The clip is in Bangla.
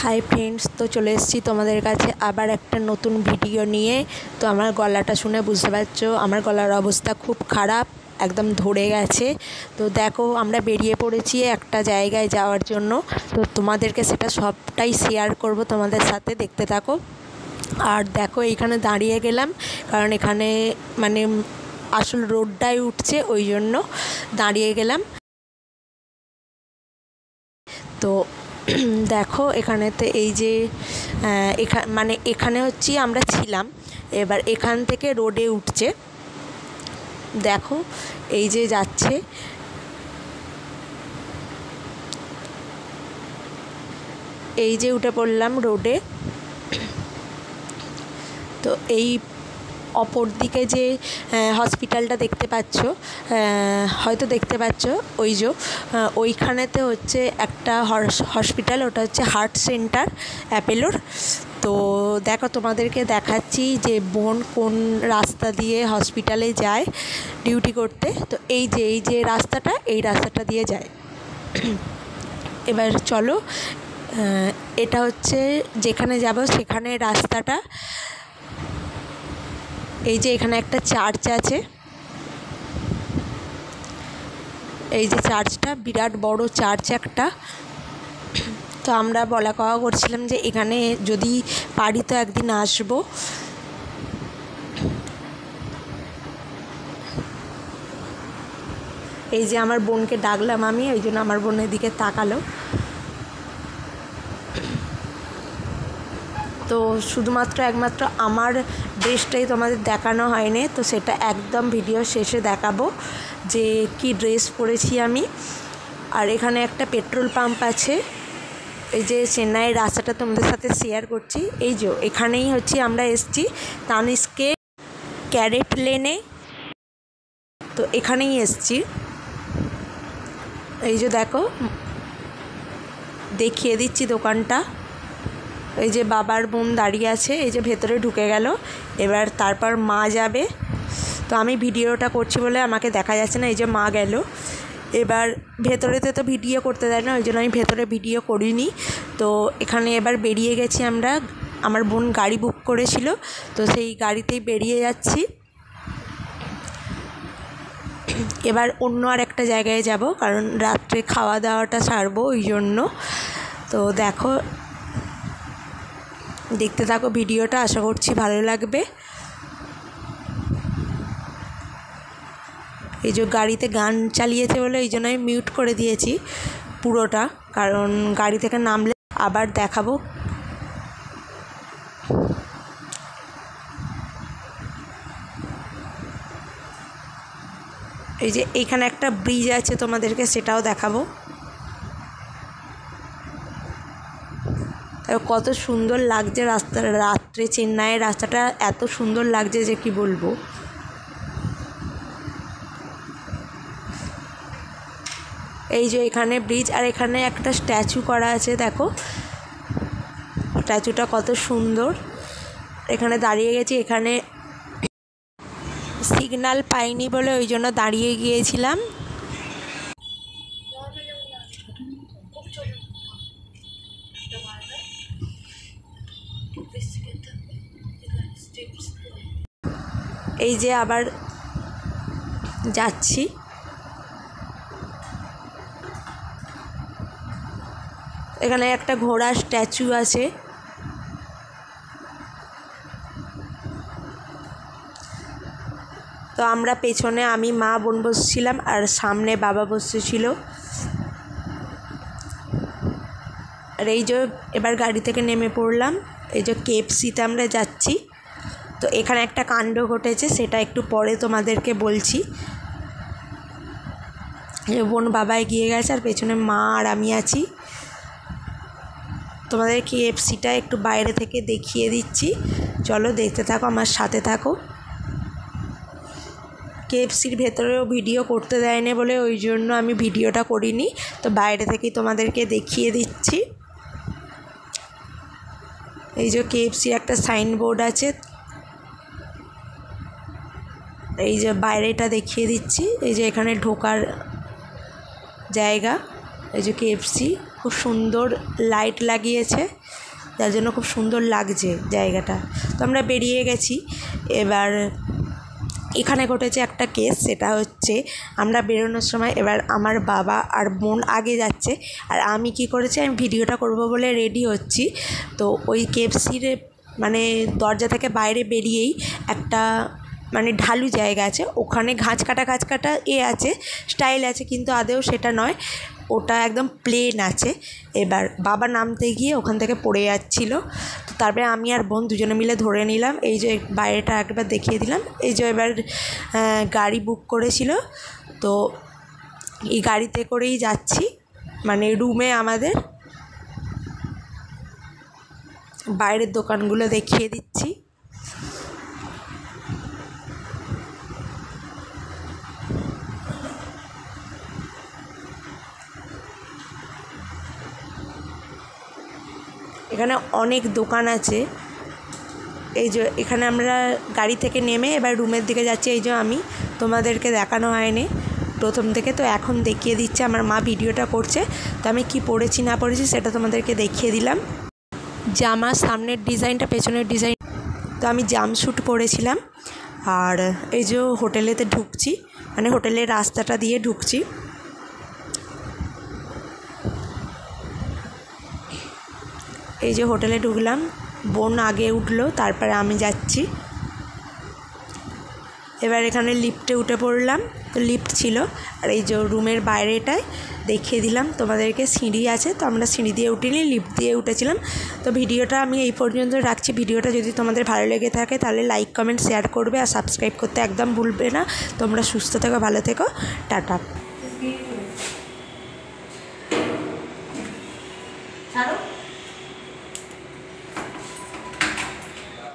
হাই ফ্রেন্ডস, তো চলে এসেছি তোমাদের কাছে আবার একটা নতুন ভিডিও নিয়ে। তো আমার গলাটা শুনে বুঝতে পারছো আমার গলার অবস্থা খুব খারাপ, একদম ধরে গেছে। তো দেখো, আমরা বেরিয়ে পড়েছি একটা জায়গায় যাওয়ার জন্য। তো তোমাদেরকে সেটা সবটাই শেয়ার করব তোমাদের সাথে, দেখতে থাকো। আর দেখো, এইখানে দাঁড়িয়ে গেলাম কারণ এখানে মানে আসল রোডটাই উঠছে, ওই জন্য দাঁড়িয়ে গেলাম। তো দেখো, এখানেতে এই যে এখানে হচ্ছে আমরা ছিলাম, এবার এখান থেকে রোডে উঠছে। দেখো, এই যে যাচ্ছে, এই যে উঠে পড়লাম রোডে। তো এই অপর দিকে যে হসপিটালটা দেখতে পাচ্ছ, হয়তো দেখতে পাচ্ছ, ওই যে ওইখানেতে হচ্ছে একটা হসপিটাল, ওটা হচ্ছে হার্ট সেন্টার অ্যাপেলোর। তো দেখো, তোমাদেরকে দেখাচ্ছি যে বোন কোন রাস্তা দিয়ে হসপিটালে যায় ডিউটি করতে। তো এই যে রাস্তাটা, এই রাস্তাটা দিয়ে যায়। এবার চলো, এটা হচ্ছে যেখানে যাব সেখানে রাস্তাটা। এই যে এখানে একটা চার্চ আছে, এই যে চার্চটা বিরাট বড় চার্চ একটা। তো আমরা বলা কওয়া করছিলাম যে এখানে যদি পারি তো একদিন আসবো। এই যে আমার বোনকে ডাকলাম আমি, ওই জন্য আমার বোনের দিকে তাকালো। তো শুধুমাত্র একমাত্র আমার ড্রেসটাই তোমাদের দেখানো হয়নি, তো সেটা একদম ভিডিও শেষে দেখাবো যে কি ড্রেস পরেছি আমি। আর এখানে একটা পেট্রোল পাম্প আছে, এই যে চেন্নাইয়ের রাস্তাটা তোমাদের সাথে শেয়ার করছি। এই যে এখানেই হচ্ছে আমরা এসছি তানিস্কে ক্যারেট লেনে, তো এখানেই এসছি। এই যে দেখো, দেখিয়ে দিচ্ছি দোকানটা। এই যে বাবার বোন দাঁড়িয়ে আছে, এই যে ভেতরে ঢুকে গেল। এবার তারপর মা যাবে, তো আমি ভিডিওটা করছি বলে আমাকে দেখা যাচ্ছে না। এই যে মা গেল, এবার ভেতরেতে তো ভিডিও করতে দেয় না, ওই জন্য আমি ভেতরে ভিডিও করিনি। তো এখানে এবার বেরিয়ে গেছি আমরা, আমার বোন গাড়ি বুক করেছিল, তো সেই গাড়িতেই বেরিয়ে যাচ্ছি। এবার অন্য আর একটা জায়গায় যাব, কারণ রাত্রে খাওয়া দাওয়াটা সারবো, ওই জন্য। তো দেখো, দেখতে থাকো ভিডিওটা, আশা করছি ভালো লাগবে। এই যে গাড়িতে গান চালিয়েছে বলে এই জন্য আমি মিউট করে দিয়েছি পুরোটা, কারণ গাড়ি থেকে নামলে আবার দেখাবো। এই যে এইখানে একটা ব্রিজ আছে, তোমাদেরকে সেটাও দেখাবো। কত সুন্দর লাগছে রাস্তাটা, রাত্রে চেন্নাইয়ের রাস্তাটা এত সুন্দর লাগছে যে কি বলবো। এই যে এখানে ব্রিজ, আর এখানে একটা স্ট্যাচু করা আছে, দেখো স্ট্যাচুটা কত সুন্দর। এখানে দাঁড়িয়ে গেছি, এখানে সিগন্যাল পাইনি বলে ওই জন্য দাঁড়িয়ে গিয়েছিলাম। এই যে আবার যাচ্ছি, এখানে একটা ঘোড়ার স্ট্যাচু আছে। তো আমরা পেছনে, আমি মা বোন বসছিলাম, আর সামনে বাবা বসেছিল। আর এই যে এবার গাড়ি থেকে নেমে পড়লাম, এই যে কেএফসিতে আমরা যাচ্ছি। তো এখানে একটা কাণ্ড ঘটেছে, সেটা একটু পরে তোমাদেরকে বলছি। বোন বাবা এগিয়ে গেছে, আর পেছনে মা আর আমি আছি। তোমাদের কেএফসিটা একটু বাইরে থেকে দেখিয়ে দিচ্ছি, চলো দেখতে থাকো, আমার সাথে থাকো। কেএফসির ভেতরেও ভিডিও করতে দেয়নি বলে ওই জন্য আমি ভিডিওটা করিনি, তো বাইরে থেকেই তোমাদেরকে দেখিয়ে দিচ্ছি। এই যে কেএফসির একটা সাইনবোর্ড আছে, এই যে বাইরেটা দেখিয়ে দিচ্ছি। এই যে এখানে ঢোকার জায়গা, এই যে কেএফসি। খুব সুন্দর লাইট লাগিয়েছে, যার জন্য খুব সুন্দর লাগছে জায়গাটা। তো আমরা বেরিয়ে গেছি। এবার এখানে ঘটেছে একটা কেস, সেটা হচ্ছে আমরা বেরোনোর সময় এবার আমার বাবা আর বোন আগে যাচ্ছে, আর আমি কি করেছি, আমি ভিডিওটা করব বলে রেডি হচ্ছি। তো ওই কেএফসির মানে দরজা থেকে বাইরে বেরিয়েই একটা মানে ঢালু জায়গা আছে, ওখানে ঘাস কাটা আছে, স্টাইল আছে, কিন্তু আদৌ সেটা নয়, ওটা একদম প্লেন আছে। এবার বাবা নামতে গিয়ে ওখান থেকে পড়ে যাচ্ছিলো। তো তারপরে আমি আর বোন দুজনে মিলে ধরে নিলাম। এই যে বাইরেটা একবার দেখিয়ে দিলাম। এই যে এবার গাড়ি বুক করেছিল, তো এই গাড়িতে করেই যাচ্ছি মানে রুমে। আমাদের বাইরের দোকানগুলো দেখিয়ে দিচ্ছি। এখানে অনেক দোকান আছে। এই যে এখানে আমরা গাড়ি থেকে নেমে এবার রুমের দিকে যাচ্ছি। এই যে আমি তোমাদেরকে দেখানো হয়নি প্রথম থেকে, তো এখন দেখিয়ে দিচ্ছে। আমার মা ভিডিওটা করছে, তো আমি কি পরেছি না পরেছি সেটা তোমাদেরকে দেখিয়ে দিলাম। জামার সামনের ডিজাইনটা, পেছনের ডিজাইন, তো আমি জামস্যুট পরেছিলাম। আর এই যে হোটেলেতে ঢুকছি, মানে হোটেলের রাস্তাটা দিয়ে ঢুকছি। এই যে হোটেলে ঢুকলাম, বোন আগে উঠলো, তারপরে আমি যাচ্ছি। এবার এখানে লিফটে উঠে পড়লাম, তো লিফট ছিল। আর এই যে রুমের বাইরেটায় দেখিয়ে দিলাম তোমাদেরকে, সিঁড়ি আছে, তো আমরা সিঁড়ি দিয়ে উঠিনি, লিফট দিয়ে উঠেছিলাম। তো ভিডিওটা আমি এই পর্যন্ত রাখছি। ভিডিওটা যদি তোমাদের ভালো লেগে থাকে তাহলে লাইক, কমেন্ট, শেয়ার করবে, আর সাবস্ক্রাইব করতে একদম ভুলবে না। তোমরা সুস্থ থেকো, ভালো থেকো, টাটা।